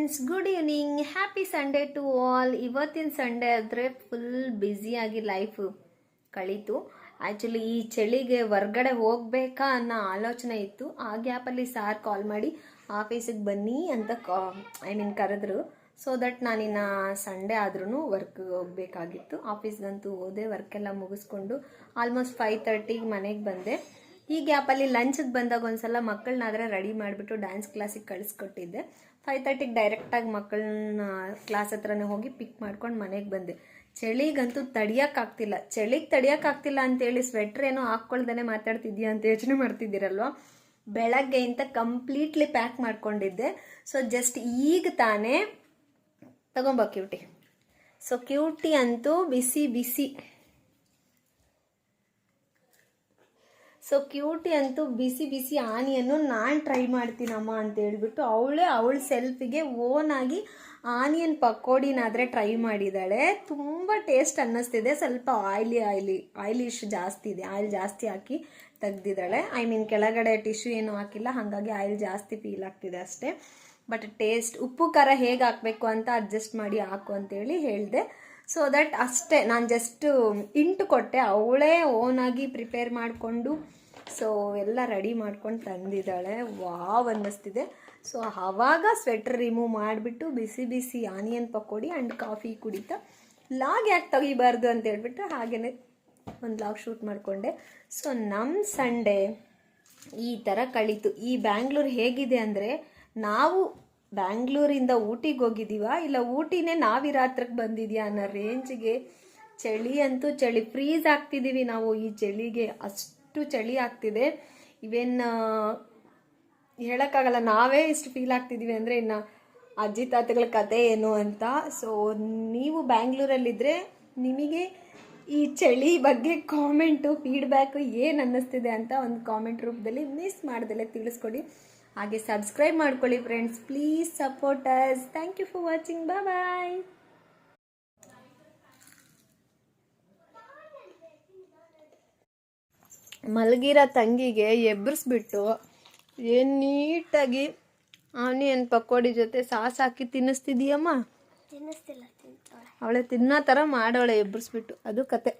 Friends, good evening. Happy Sunday to all. ಇವತ್ತಿನ Sunday ಆದರೆ full ಬ್ಯುಸಿಯಾಗಿ ಲೈಫ್ ಕಳೀತು. ಆ್ಯಕ್ಚುಲಿ ಈ ಚಳಿಗೆ ಹೊರ್ಗಡೆ ಹೋಗ್ಬೇಕಾ ಅನ್ನೋ ಆಲೋಚನೆ ಇತ್ತು. ಆ ಗ್ಯಾಪಲ್ಲಿ ಸಾರ್ ಕಾಲ್ ಮಾಡಿ ಆಫೀಸಿಗೆ ಬನ್ನಿ ಅಂತ ಕರೆದ್ರು. ಸೊ ದಟ್ ನಾನಿನ್ನ ಸಂಡೇ ಆದ್ರೂ ವರ್ಕ್ಗೆ ಹೋಗಬೇಕಾಗಿತ್ತು. ಆಫೀಸ್ಗಂತೂ ಹೋದೆ, ವರ್ಕೆಲ್ಲ ಮುಗಿಸ್ಕೊಂಡು ಆಲ್ಮೋಸ್ಟ್ 5:30ಗೆ ಮನೆಗೆ ಬಂದೆ. ಈ ಗ್ಯಾಪಲ್ಲಿ ಲಂಚ್ಗೆ ಬಂದಾಗ ಒಂದ್ಸಲ ಮಕ್ಕಳನ್ನಾದರೆ ರೆಡಿ ಮಾಡಿಬಿಟ್ಟು ಡ್ಯಾನ್ಸ್ ಕ್ಲಾಸಿಗೆ ಕಳಿಸ್ಕೊಟ್ಟಿದ್ದೆ. 5:30ಗೆ ಡೈರೆಕ್ಟಾಗಿ ಮಕ್ಕಳನ್ನ ಕ್ಲಾಸ್ ಹತ್ರನೇ ಹೋಗಿ ಪಿಕ್ ಮಾಡ್ಕೊಂಡು ಮನೆಗೆ ಬಂದೆ. ಚಳಿಗಂತೂ ತಡಿಯೋಕ್ಕಾಗ್ತಿಲ್ಲ. ಚಳಿಗೆ ತಡಿಯೋಕ್ಕಾಗ್ತಿಲ್ಲ ಅಂತೇಳಿ ಸ್ವೆಟ್ರ್ ಏನೋ ಹಾಕ್ಕೊಳ್ದೇ ಮಾತಾಡ್ತಿದ್ಯಾ ಅಂತ ಯೋಚನೆ ಮಾಡ್ತಿದ್ದೀರಲ್ವ. ಬೆಳಗ್ಗೆಯಿಂದ ಕಂಪ್ಲೀಟ್ಲಿ ಪ್ಯಾಕ್ ಮಾಡ್ಕೊಂಡಿದ್ದೆ. ಸೊ ಜಸ್ಟ್ ಈಗ ತಾನೇ ತಗೊಂಬ ಕ್ಯೂಟಿ. ಸೊ ಕ್ಯೂಟಿ ಅಂತೂ ಬಿಸಿ ಬಿಸಿ ಆನಿಯನ್ನು ನಾನು ಟ್ರೈ ಮಾಡ್ತೀನಮ್ಮ ಅಂತ ಹೇಳ್ಬಿಟ್ಟು ಅವಳ ಸೆಲ್ಫಿಗೆ ಓನಾಗಿ ಆನಿಯನ್ ಪಕೋಡಿನಾದರೆ ಟ್ರೈ ಮಾಡಿದ್ದಾಳೆ. ತುಂಬ ಟೇಸ್ಟ್ ಅನ್ನಿಸ್ತಿದೆ. ಸ್ವಲ್ಪ ಆಯಿಲಿಶ್ ಜಾಸ್ತಿ ಇದೆ. ಆಯಿಲ್ ಜಾಸ್ತಿ ಹಾಕಿ ತೆಗ್ದಿದ್ದಾಳೆ. ಕೆಳಗಡೆ ಟಿಶ್ಯೂ ಏನೂ ಹಾಕಿಲ್ಲ, ಹಾಗಾಗಿ ಆಯಿಲ್ ಜಾಸ್ತಿ ಫೀಲ್ ಆಗ್ತಿದೆ ಅಷ್ಟೇ. ಬಟ್ ಟೇಸ್ಟ್, ಉಪ್ಪು ಖಾರ ಹೇಗೆ ಹಾಕಬೇಕು ಅಂತ ಅಡ್ಜಸ್ಟ್ ಮಾಡಿ ಹಾಕು ಅಂತೇಳಿ ಹೇಳಿದೆ. ಸೊ ದಟ್ ಅಷ್ಟೇ. ನಾನು ಜಸ್ಟ್ ಇಂಟು ಕೊಟ್ಟೆ, ಅವಳೇ ಓನಾಗಿ ಪ್ರಿಪೇರ್ ಮಾಡಿಕೊಂಡು ಸೊ ಎಲ್ಲ ರೆಡಿ ಮಾಡ್ಕೊಂಡು ತಂದಿದ್ದಾಳೆ. ವಾವ್ ಅನ್ನಿಸ್ತಿದೆ. ಸೊ ಆವಾಗ ಸ್ವೆಟರ್ ರಿಮೂವ್ ಮಾಡಿಬಿಟ್ಟು ಬಿಸಿ ಬಿಸಿ ಆನಿಯನ್ ಪಕೋಡಿ ಆ್ಯಂಡ್ ಕಾಫಿ ಕುಡಿತಾ ಲಾಗ್ ಯಾಕೆ ತೆಗಿಬಾರ್ದು ಅಂತ ಹೇಳ್ಬಿಟ್ಟು ಹಾಗೆಯೇ ಒಂದು ಲಾಗ್ ಶೂಟ್ ಮಾಡಿಕೊಂಡೆ. ಸೊ ನಮ್ಮ ಸಂಡೇ ಈ ಥರ ಕಳೀತು. ಈ ಬ್ಯಾಂಗ್ಳೂರು ಹೇಗಿದೆ ಅಂದರೆ, ನಾವು ಬ್ಯಾಂಗ್ಳೂರಿಂದ ಊಟಿಗೆ ಹೋಗಿದ್ದೀವ, ಇಲ್ಲ ಊಟಿನೇ ನಾವಿರೋ ಹತ್ರಕ್ಕೆ ಬಂದಿದ್ಯಾ ಅನ್ನೋ ರೇಂಜ್ಗೆ ಚಳಿ ಅಂತೂ ಚಳಿ. ಫ್ರೀಸ್ ಆಗ್ತಿದ್ದೀವಿ ನಾವು ಈ ಚಳಿಗೆ. ಅಷ್ಟು ಚಳಿ ಆಗ್ತಿದೆ. ಇವೇನ್ ಹೇಳೋಕ್ಕಾಗಲ್ಲ, ನಾವೇ ಇಷ್ಟು ಫೀಲ್ ಆಗ್ತಿದ್ದೀವಿ ಅಂದರೆ ಇನ್ನು ಅಜ್ಜಿ ತಾತಗಳ ಕತೆ ಏನು ಅಂತ. ಸೊ ನೀವು ಬ್ಯಾಂಗ್ಳೂರಲ್ಲಿದ್ದರೆ ನಿಮಗೆ ಈ ಚಳಿ ಬಗ್ಗೆ ಕಾಮೆಂಟು, ಫೀಡ್ಬ್ಯಾಕು ಏನು ಅನ್ನಿಸ್ತಿದೆ ಅಂತ ಒಂದು ಕಾಮೆಂಟ್ ರೂಪದಲ್ಲಿ ಮಿಸ್ ಮಾಡ್ದಲ್ಲೇ ತಿಳಿಸ್ಕೊಡಿ. ಹಾಗೆ ಸಬ್ಸ್ಕ್ರೈಬ್ ಮಾಡ್ಕೊಳ್ಳಿ friends. Please support us. Thank you for watching. Bye. ಮಲಗಿರೋ ತಂಗಿಗೆ ಎಬ್ಬರಿಸ್ಬಿಟ್ಟು ಏನು ನೀಟಾಗಿ ಆನಿಯನ್ ಪಕೋಡಿ ಜೊತೆ ಸಾಸ್ ಹಾಕಿ ತಿನ್ನಿಸ್ತಿದೀಯಮ್ಮ. ತಿನ್ನಿಸ್ತಿಲ್ಲ, ಅವಳೆ ತಿನ್ನೋ ಥರ ಮಾಡೋಳೆ ಎಬ್ಬರಿಸ್ಬಿಟ್ಟು. ಅದು ಕತೆ.